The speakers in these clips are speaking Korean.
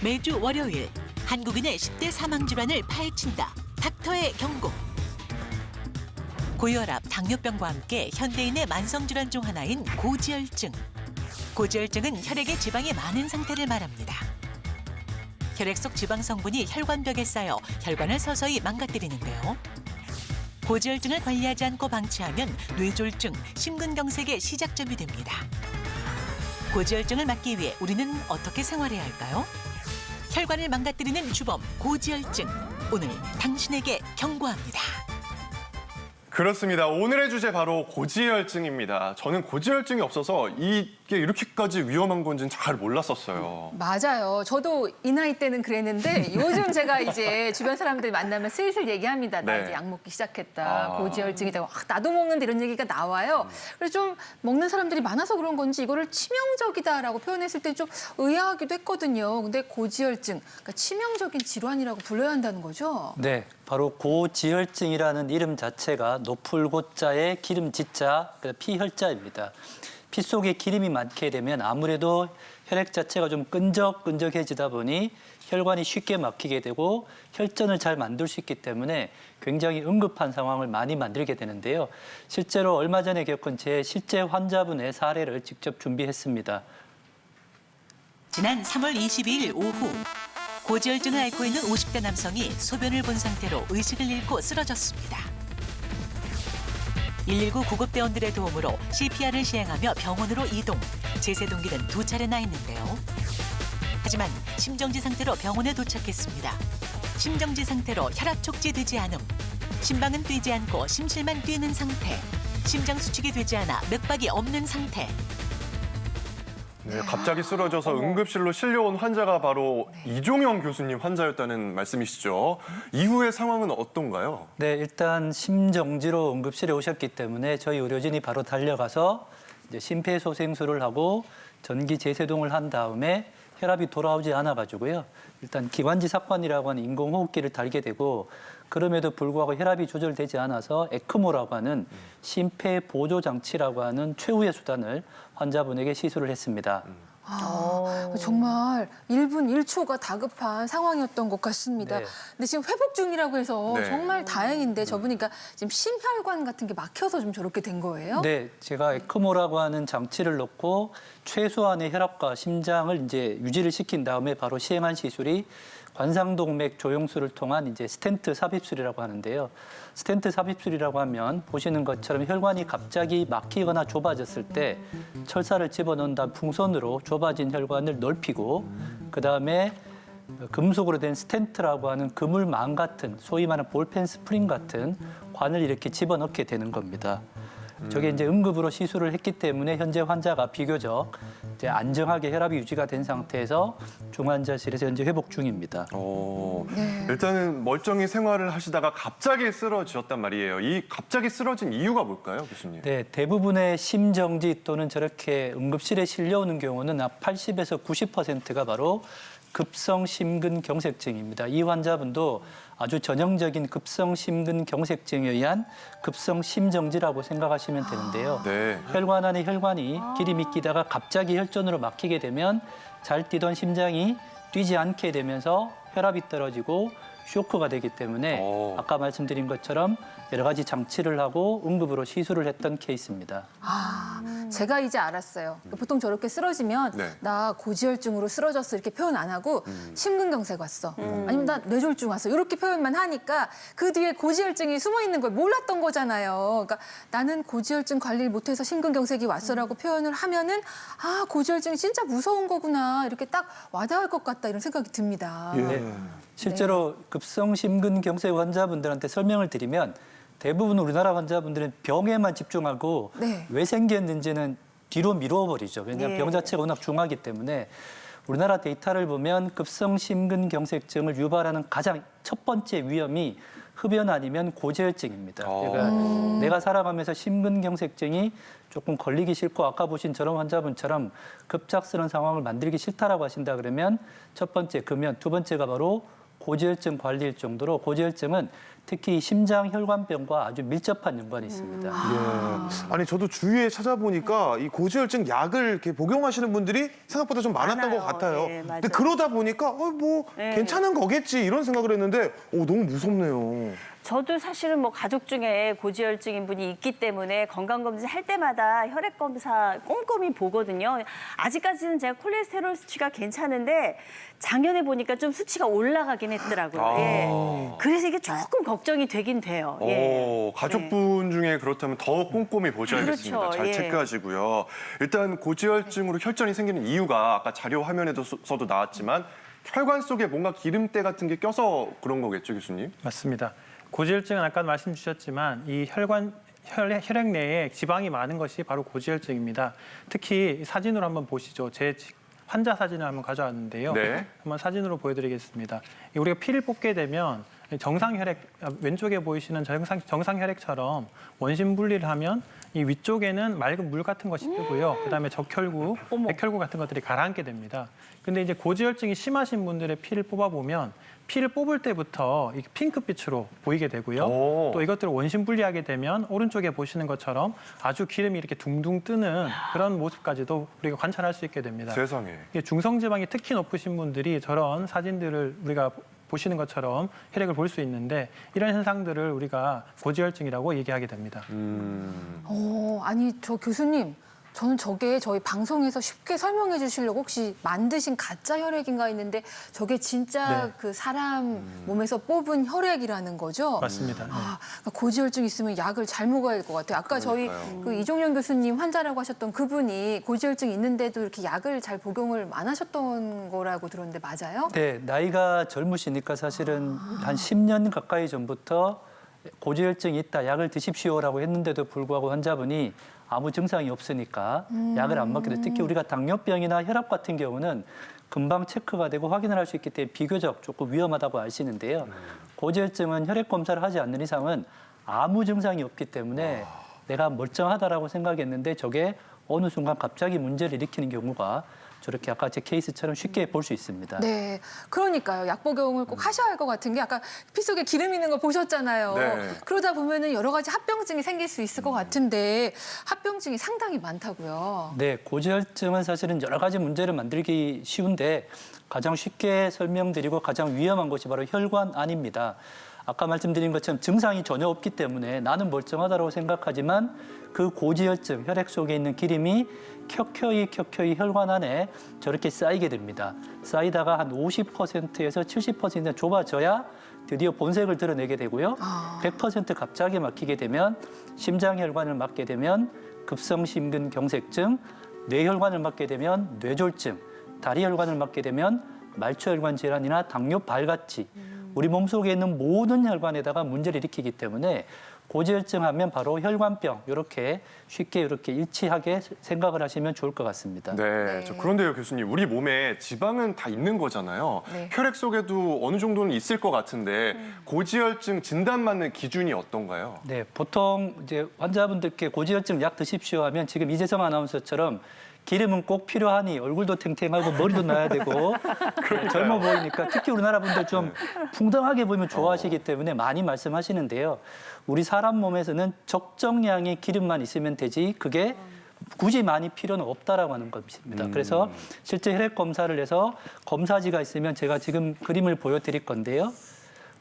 매주 월요일 한국인의 10대 사망 질환을 파헤친다. 닥터의 경고. 고혈압, 당뇨병과 함께 현대인의 만성 질환 중 하나인 고지혈증. 고지혈증은 혈액에 지방이 많은 상태를 말합니다. 혈액 속 지방 성분이 혈관벽에 쌓여 혈관을 서서히 망가뜨리는데요. 고지혈증을 관리하지 않고 방치하면 뇌졸중, 심근경색의 시작점이 됩니다. 고지혈증을 막기 위해 우리는 어떻게 생활해야 할까요? 혈관을 망가뜨리는 주범, 고지혈증. 오늘 당신에게 경고합니다. 그렇습니다. 오늘의 주제 바로 고지혈증입니다. 저는 고지혈증이 없어서 이게 이렇게까지 위험한 건지는 잘 몰랐었어요. 맞아요. 저도 이 나이 때는 그랬는데 요즘 제가 이제 주변 사람들 만나면 슬슬 얘기합니다. 나 네. 이제 약 먹기 시작했다. 고지혈증이다. 나도 먹는데 이런 얘기가 나와요. 그래서 좀 먹는 사람들이 많아서 그런 건지 이거를 치명적이다라고 표현했을 때 좀 의아하기도 했거든요. 근데 고지혈증, 그러니까 치명적인 질환이라고 불러야 한다는 거죠? 네, 바로 고지혈증이라는 이름 자체가 노풀고자에 기름지자, 피혈자입니다. 피 속에 기름이 많게 되면 아무래도 혈액 자체가 좀 끈적끈적해지다 보니 혈관이 쉽게 막히게 되고 혈전을 잘 만들 수 있기 때문에 굉장히 응급한 상황을 많이 만들게 되는데요. 실제로 얼마 전에 겪은 제 실제 환자분의 사례를 직접 준비했습니다. 지난 3월 22일 오후 고지혈증을 앓고 있는 50대 남성이 소변을 본 상태로 의식을 잃고 쓰러졌습니다. 119 구급대원들의 도움으로 CPR을 시행하며 병원으로 이동, 제세 동기는 2차례나 했는데요. 하지만 심정지 상태로 병원에 도착했습니다. 심정지 상태로 혈압 촉지되지 않음, 심방은 뛰지 않고 심실만 뛰는 상태, 심장 수축이 되지 않아 맥박이 없는 상태. 네, 갑자기 쓰러져서 응급실로 실려온 환자가 바로 이종영 교수님 환자였다는 말씀이시죠. 이후의 상황은 어떤가요? 네, 일단 심정지로 응급실에 오셨기 때문에 저희 의료진이 바로 달려가서 이제 심폐소생술을 하고 전기 제세동을 한 다음에 혈압이 돌아오지 않아가지고요. 일단 기관지 삭관이라고 하는 인공호흡기를 달게 되고 그럼에도 불구하고 혈압이 조절되지 않아서 에크모라고 하는 심폐보조장치라고 하는 최후의 수단을 환자분에게 시술을 했습니다. 정말 1분 1초가 다급한 상황이었던 것 같습니다. 네. 근데 지금 회복 중이라고 해서 네. 정말 다행인데 저보니까 지금 심혈관 같은 게 막혀서 좀 저렇게 된 거예요? 네, 제가 에크모라고 하는 장치를 넣고 최소한의 혈압과 심장을 이제 유지를 시킨 다음에 바로 시행한 시술이 관상동맥 조영술을 통한 이제 스텐트 삽입술이라고 하는데요. 스텐트 삽입술이라고 하면 보시는 것처럼 혈관이 갑자기 막히거나 좁아졌을 때 철사를 집어넣은 다음 풍선으로 좁아진 혈관을 넓히고 그다음에 금속으로 된 스텐트라고 하는 그물망 같은 소위 말하는 볼펜 스프링 같은 관을 이렇게 집어넣게 되는 겁니다. 저게 이제 응급으로 시술을 했기 때문에 현재 환자가 비교적 이제 안정하게 혈압이 유지가 된 상태에서 중환자실에서 현재 회복 중입니다. 일단은 멀쩡히 생활을 하시다가 갑자기 쓰러지셨단 말이에요. 이 갑자기 쓰러진 이유가 뭘까요, 교수님? 네, 대부분의 심정지 또는 저렇게 응급실에 실려오는 경우는 80에서 90%가 바로 급성 심근경색증입니다. 이 환자분도 아주 전형적인 급성 심근경색증에 의한 급성 심정지라고 생각하시면 되는데요. 네. 혈관 안에 혈관이 기름이 끼다가 갑자기 혈전으로 막히게 되면 잘 뛰던 심장이 뛰지 않게 되면서 혈압이 떨어지고 쇼크가 되기 때문에 아까 말씀드린 것처럼 여러 가지 장치를 하고 응급으로 시술을 했던 케이스입니다. 제가 이제 알았어요. 보통 저렇게 쓰러지면 네. 나 고지혈증으로 쓰러졌어 이렇게 표현 안 하고 심근경색 왔어. 아니면 나 뇌졸중 왔어. 이렇게 표현만 하니까 그 뒤에 고지혈증이 숨어 있는 걸 몰랐던 거잖아요. 그러니까 나는 고지혈증 관리를 못해서 심근경색이 왔어라고 표현을 하면은 고지혈증이 진짜 무서운 거구나 이렇게 딱 와닿을 것 같다 이런 생각이 듭니다. 네. 실제로 급성 심근경색 환자분들한테 설명을 드리면 대부분 우리나라 환자분들은 병에만 집중하고 네. 왜 생겼는지는 뒤로 미뤄버리죠. 왜냐하면 병 자체가 워낙 중하기 때문에 우리나라 데이터를 보면 급성 심근경색증을 유발하는 가장 첫 번째 위험이 흡연 아니면 고지혈증입니다. 그러니까 내가 살아가면서 심근경색증이 조금 걸리기 싫고 아까 보신 저런 환자분처럼 급작스러운 상황을 만들기 싫다라고 하신다 그러면 첫 번째 금연, 두 번째가 바로 고지혈증 관리일 정도로 고지혈증은 특히 심장 혈관병과 아주 밀접한 연관이 있습니다. 예. 아니 저도 주위에 찾아보니까 이 고지혈증 약을 이렇게 복용하시는 분들이 생각보다 좀 많았던 많아요. 것 같아요. 예, 맞아요. 근데 그러다 보니까 뭐 예. 괜찮은 거겠지 이런 생각을 했는데 너무 무섭네요. 저도 사실은 뭐 가족 중에 고지혈증인 분이 있기 때문에 건강검진 할 때마다 혈액검사 꼼꼼히 보거든요. 아직까지는 제가 콜레스테롤 수치가 괜찮은데 작년에 보니까 좀 수치가 올라가긴 했더라고요. 예. 그래서 이게 조금 걱정이 되긴 돼요. 예. 가족분 중에 그렇다면 더 꼼꼼히 보셔야겠습니다. 그렇죠. 잘 예. 체크하시고요. 일단 고지혈증으로 혈전이 생기는 이유가 아까 자료 화면에서도 나왔지만 혈관 속에 뭔가 기름때 같은 게 껴서 그런 거겠죠, 교수님? 맞습니다. 고지혈증은 아까 말씀 주셨지만 이 혈액 내에 지방이 많은 것이 바로 고지혈증입니다. 특히 사진으로 한번 보시죠. 제 환자 사진을 한번 가져왔는데요. 네. 한번 사진으로 보여드리겠습니다. 우리가 피를 뽑게 되면 정상 혈액, 왼쪽에 보이시는 정상 혈액처럼 원심 분리를 하면 이 위쪽에는 맑은 물 같은 것이 뜨고요. 그다음에 적혈구, 백혈구 같은 것들이 가라앉게 됩니다. 근데 이제 고지혈증이 심하신 분들의 피를 뽑아보면 피를 뽑을 때부터 이 핑크빛으로 보이게 되고요. 오. 또 이것들을 원심 분리하게 되면 오른쪽에 보시는 것처럼 아주 기름이 이렇게 둥둥 뜨는 그런 모습까지도 우리가 관찰할 수 있게 됩니다. 세상에. 이게 중성지방이 특히 높으신 분들이 저런 사진들을 우리가 보시는 것처럼 혈액을 볼 수 있는데 이런 현상들을 우리가 고지혈증이라고 얘기하게 됩니다. 아니 저 교수님, 저는 저게 저희 방송에서 쉽게 설명해 주시려고 혹시 만드신 가짜 혈액인가 했는데 저게 진짜 네. 그 사람 몸에서 뽑은 혈액이라는 거죠? 맞습니다. 네. 그러니까 고지혈증 있으면 약을 잘 먹어야 될 것 같아요. 아까 저희 그 이종영 교수님 환자라고 하셨던 그분이 고지혈증 있는데도 이렇게 약을 잘 복용을 안 하셨던 거라고 들었는데 맞아요? 네, 나이가 젊으시니까 사실은 한 10년 가까이 전부터 고지혈증이 있다, 약을 드십시오라고 했는데도 불구하고 환자분이 아무 증상이 없으니까 약을 안 먹게 돼. 특히 우리가 당뇨병이나 혈압 같은 경우는 금방 체크가 되고 확인을 할 수 있기 때문에 비교적 조금 위험하다고 아시는데요. 고지혈증은 혈액 검사를 하지 않는 이상은 아무 증상이 없기 때문에 내가 멀쩡하다라고 생각했는데 저게 어느 순간 갑자기 문제를 일으키는 경우가 저렇게 아까 제 케이스처럼 쉽게 볼 수 있습니다. 네, 그러니까요. 약 복용을 꼭 하셔야 할 것 같은 게 아까 피 속에 기름 있는 거 보셨잖아요. 네. 그러다 보면은 여러 가지 합병증이 생길 수 있을 것 같은데 합병증이 상당히 많다고요. 네, 고지혈증은 사실은 여러 가지 문제를 만들기 쉬운데 가장 쉽게 설명드리고 가장 위험한 것이 바로 혈관암입니다. 아까 말씀드린 것처럼 증상이 전혀 없기 때문에 나는 멀쩡하다고 생각하지만 그 고지혈증, 혈액 속에 있는 기름이 켜켜이 혈관 안에 저렇게 쌓이게 됩니다. 쌓이다가 한 50%에서 70% 좁아져야 드디어 본색을 드러내게 되고요. 100% 갑자기 막히게 되면 심장혈관을 막게 되면 급성심근경색증, 뇌혈관을 막게 되면 뇌졸중, 다리혈관을 막게 되면 말초혈관 질환이나 당뇨발같이 우리 몸속에 있는 모든 혈관에다가 문제를 일으키기 때문에 고지혈증 하면 바로 혈관병 이렇게 쉽게 이렇게 일치하게 생각을 하시면 좋을 것 같습니다. 네. 그런데요, 교수님. 우리 몸에 지방은 다 있는 거잖아요. 네. 혈액 속에도 어느 정도는 있을 것 같은데 고지혈증 진단받는 기준이 어떤가요? 네, 보통 이제 환자분들께 고지혈증 약 드십시오 하면 지금 이재성 아나운서처럼 기름은 꼭 필요하니 얼굴도 탱탱하고 머리도 나야 되고 젊어 보이니까 특히 우리나라 분들 좀 풍덩하게 보이면 좋아하시기 때문에 많이 말씀하시는데요. 우리 사람 몸에서는 적정량의 기름만 있으면 되지 그게 굳이 많이 필요는 없다라고 하는 것입니다. 그래서 실제 혈액 검사를 해서 검사지가 있으면 제가 지금 그림을 보여드릴 건데요.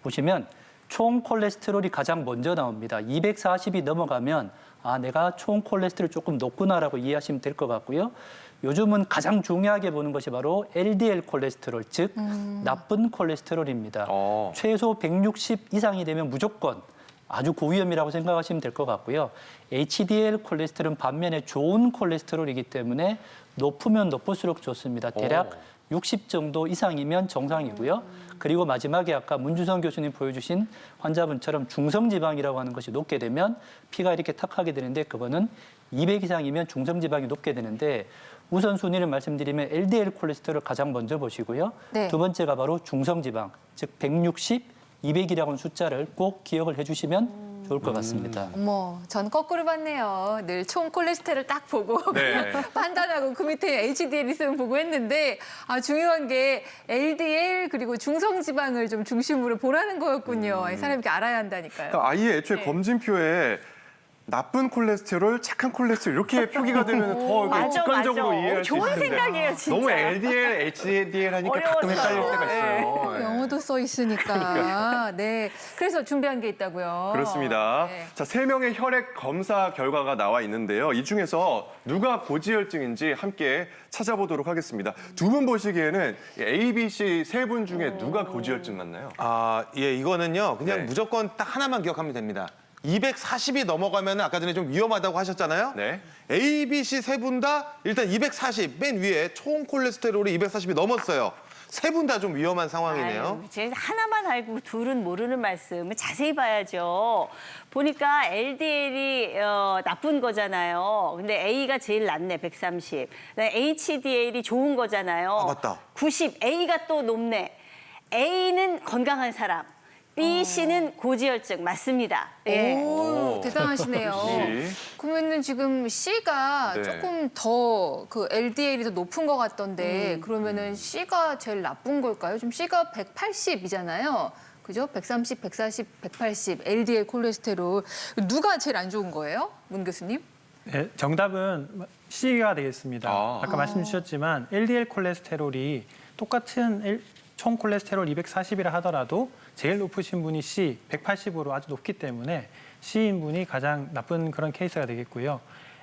보시면 총 콜레스테롤이 가장 먼저 나옵니다. 240이 넘어가면 내가 총 콜레스테롤이 조금 높구나라고 이해하시면 될 것 같고요. 요즘은 가장 중요하게 보는 것이 바로 LDL 콜레스테롤, 즉 나쁜 콜레스테롤입니다. 최소 160 이상이 되면 무조건 아주 고위험이라고 생각하시면 될 것 같고요. HDL 콜레스테롤은 반면에 좋은 콜레스테롤이기 때문에 높으면 높을수록 좋습니다. 대략 60 정도 이상이면 정상이고요. 그리고 마지막에 아까 문주성 교수님 보여주신 환자분처럼 중성지방이라고 하는 것이 높게 되면 피가 이렇게 탁하게 되는데 그거는 200 이상이면 중성지방이 높게 되는데 우선순위를 말씀드리면 LDL 콜레스테롤 가장 먼저 보시고요. 네. 두 번째가 바로 중성지방, 즉 160, 200이라고 하는 숫자를 꼭 기억을 해주시면 좋을 것 같습니다. 어머, 전 거꾸로 봤네요. 늘 총 콜레스테롤 딱 보고 네. 판단하고 그 밑에 HDL 있으면 보고 했는데 중요한 게 LDL 그리고 중성지방을 좀 중심으로 보라는 거였군요. 사람이 이렇게 알아야 한다니까요. 그러니까 아예 애초에 네. 검진표에 나쁜 콜레스테롤, 착한 콜레스테롤 이렇게 표기가 되면 더 이게 맞아, 직관적으로 맞아. 이해할 수 좋은 있는데 생각이에요, 진짜. 너무 LDL, HDL 하니까 가끔 어려웠어요. 헷갈릴 때가 있어요. 네. 영어도 써 있으니까. 네. 그래서 준비한 게 있다고요. 그렇습니다. 네. 자, 3명의 혈액 검사 결과가 나와 있는데요. 이 중에서 누가 고지혈증인지 함께 찾아보도록 하겠습니다. 두 분 보시기에는 A, B, C 세 분 중에 누가 고지혈증 맞나요? 예, 이거는요. 그냥 네. 무조건 딱 하나만 기억하면 됩니다. 240이 넘어가면 아까 전에 좀 위험하다고 하셨잖아요. 네. A, B, C 세 분 다 일단 240, 맨 위에 총 콜레스테롤이 240이 넘었어요. 세 분 다 좀 위험한 상황이네요. 제가 하나만 알고 둘은 모르는 말씀을 자세히 봐야죠. 보니까 LDL이 나쁜 거잖아요. 근데 A가 제일 낮네, 130. HDL이 좋은 거잖아요. 아, 맞다. 90. A가 또 높네. A는 건강한 사람. B, C는 고지혈증 맞습니다. 예. 오, 대단하시네요. 역시. 그러면은 지금 C가 네. 조금 더 그 LDL이 더 높은 것 같던데 그러면은 C가 제일 나쁜 걸까요? 지금 C가 180이잖아요. 그죠? 130, 140, 180 LDL 콜레스테롤 누가 제일 안 좋은 거예요, 문 교수님? 네, 정답은 C가 되겠습니다. 아. 아까 말씀 주셨지만 LDL 콜레스테롤이 똑같은 총 콜레스테롤 240이라 하더라도 제일 높으신 분이 C, 180으로 아주 높기 때문에 C인 분이 가장 나쁜 그런 케이스가 되겠고요.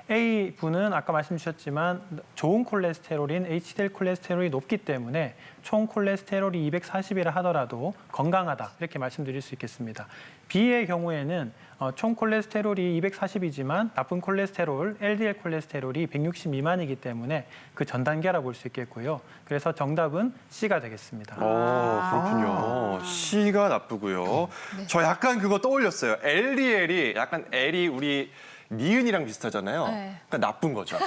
A 분은 아까 말씀 주셨지만 좋은 콜레스테롤인 HDL 콜레스테롤이 높기 때문에 총 콜레스테롤이 240이라 하더라도 건강하다 이렇게 말씀드릴 수 있겠습니다. B의 경우에는 총 콜레스테롤이 240이지만 나쁜 콜레스테롤, LDL 콜레스테롤이 160 미만이기 때문에 그 전 단계라 볼 수 있겠고요. 그래서 정답은 C가 되겠습니다. 그렇군요. C가 나쁘고요. 저 약간 그거 떠올렸어요. LDL이 약간 L이 우리 니은이랑 비슷하잖아요. 네. 그러니까 나쁜 거죠.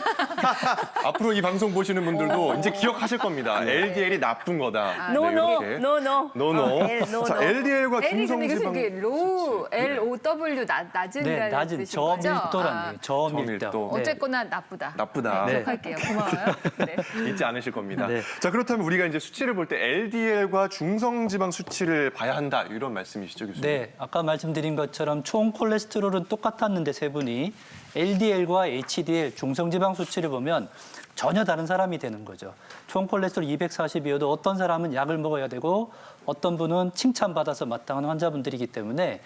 앞으로 이 방송 보시는 분들도 이제 기억하실 겁니다. LDL이 나쁜 거다. 노노, 네, 이렇게. 노노. 노노. 노노. 자, LDL과 L이 근데 교수님 중성지방 이게 low, L-O-W 낮은이라는 네, 낮은 뜻인 거죠? 저밀도라는 얘기예요. 저밀도. 저밀도. 네. 어쨌거나 나쁘다. 나쁘다. 네, 네. 기억할게요. 고마워요. 네. 잊지 않으실 겁니다. 네. 자, 그렇다면 우리가 이제 수치를 볼 때 LDL과 중성지방 수치를 봐야 한다. 이런 말씀이시죠, 교수님? 네, 아까 말씀드린 것처럼 총 콜레스테롤은 똑같았는데 세 분이 LDL과 HDL 중성지방 수치를 보면 전혀 다른 사람이 되는 거죠. 총 콜레스테롤 240이어도 어떤 사람은 약을 먹어야 되고 어떤 분은 칭찬받아서 마땅한 환자분들이기 때문에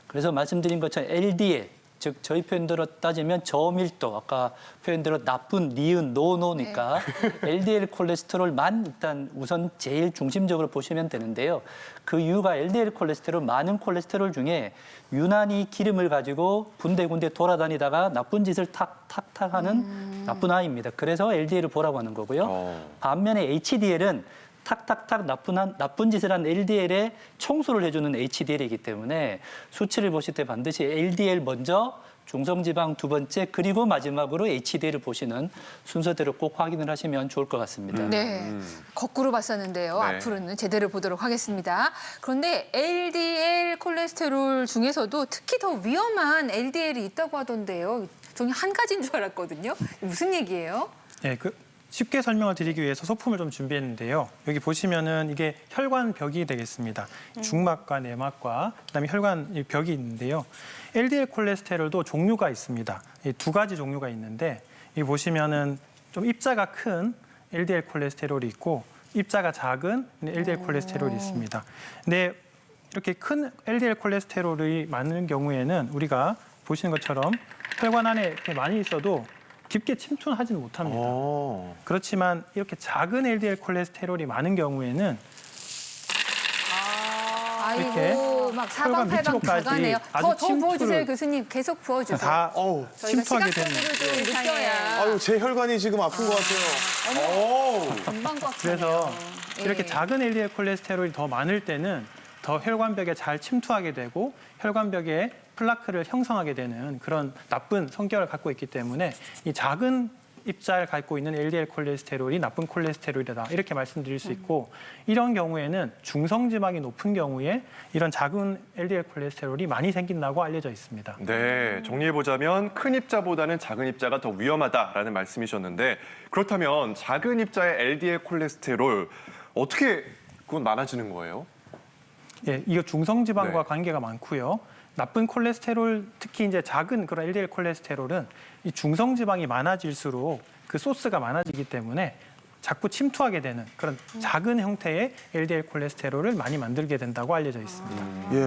그래서 말씀드린 것처럼 LDL 즉 저희 표현대로 따지면 저밀도 아까 표현대로 나쁜 니은 노노니까 LDL 콜레스테롤만 일단 우선 제일 중심적으로 보시면 되는데요. 그 이유가 LDL 콜레스테롤 많은 콜레스테롤 중에 유난히 기름을 가지고 군데군데 돌아다니다가 나쁜 짓을 탁탁탁 하는 나쁜 아이입니다. 그래서 LDL을 보라고 하는 거고요. 반면에 HDL은 탁탁탁 나쁜 짓을 한 LDL에 청소를 해주는 HDL이기 때문에 수치를 보실 때 반드시 LDL 먼저, 중성지방 두 번째, 그리고 마지막으로 HDL을 보시는 순서대로 꼭 확인을 하시면 좋을 것 같습니다. 네, 거꾸로 봤었는데요. 네. 앞으로는 제대로 보도록 하겠습니다. 그런데 LDL 콜레스테롤 중에서도 특히 더 위험한 LDL이 있다고 하던데요. 저는 한 가지인 줄 알았거든요. 무슨 얘기예요? 네, 쉽게 설명을 드리기 위해서 소품을 좀 준비했는데요. 여기 보시면은 이게 혈관벽이 되겠습니다. 중막과 내막과 그다음에 혈관 벽이 있는데요. LDL 콜레스테롤도 종류가 있습니다. 이 두 가지 종류가 있는데 이 보시면은 좀 입자가 큰 LDL 콜레스테롤이 있고 입자가 작은 LDL 콜레스테롤이 있습니다. 근데 이렇게 큰 LDL 콜레스테롤이 많은 경우에는 우리가 보시는 것처럼 혈관 안에 이렇게 많이 있어도 깊게 침투는 하지는 못합니다. 그렇지만 이렇게 작은 LDL 콜레스테롤이 많은 경우에는 이렇게 아이고, 막 혈관 사방팔방 밑으로까지 다가네요. 아주 더 침투를- 부어주세요, 교수님. 계속 부어주세요. 다, 저희가 침투하게 되는 시각적으로 좀 느껴야 아유, 제 혈관이 지금 아픈 것 같아요. 금방 꽉 그래서 차네요. 이렇게 예. 작은 LDL 콜레스테롤이 더 많을 때는 더 혈관벽에 잘 침투하게 되고 혈관벽에 플라크를 형성하게 되는 그런 나쁜 성격을 갖고 있기 때문에 이 작은 입자를 갖고 있는 LDL 콜레스테롤이 나쁜 콜레스테롤이다 이렇게 말씀드릴 수 있고 이런 경우에는 중성 지방이 높은 경우에 이런 작은 LDL 콜레스테롤이 많이 생긴다고 알려져 있습니다. 네, 정리해보자면 큰 입자보다는 작은 입자가 더 위험하다라는 말씀이셨는데 그렇다면 작은 입자의 LDL 콜레스테롤 어떻게 그건 많아지는 거예요? 예, 이거 중성 지방과 네. 관계가 많고요. 나쁜 콜레스테롤, 특히 이제 작은 그런 LDL 콜레스테롤은 이 중성 지방이 많아질수록 그 소스가 많아지기 때문에 자꾸 침투하게 되는 그런 작은 형태의 LDL 콜레스테롤을 많이 만들게 된다고 알려져 있습니다. 예.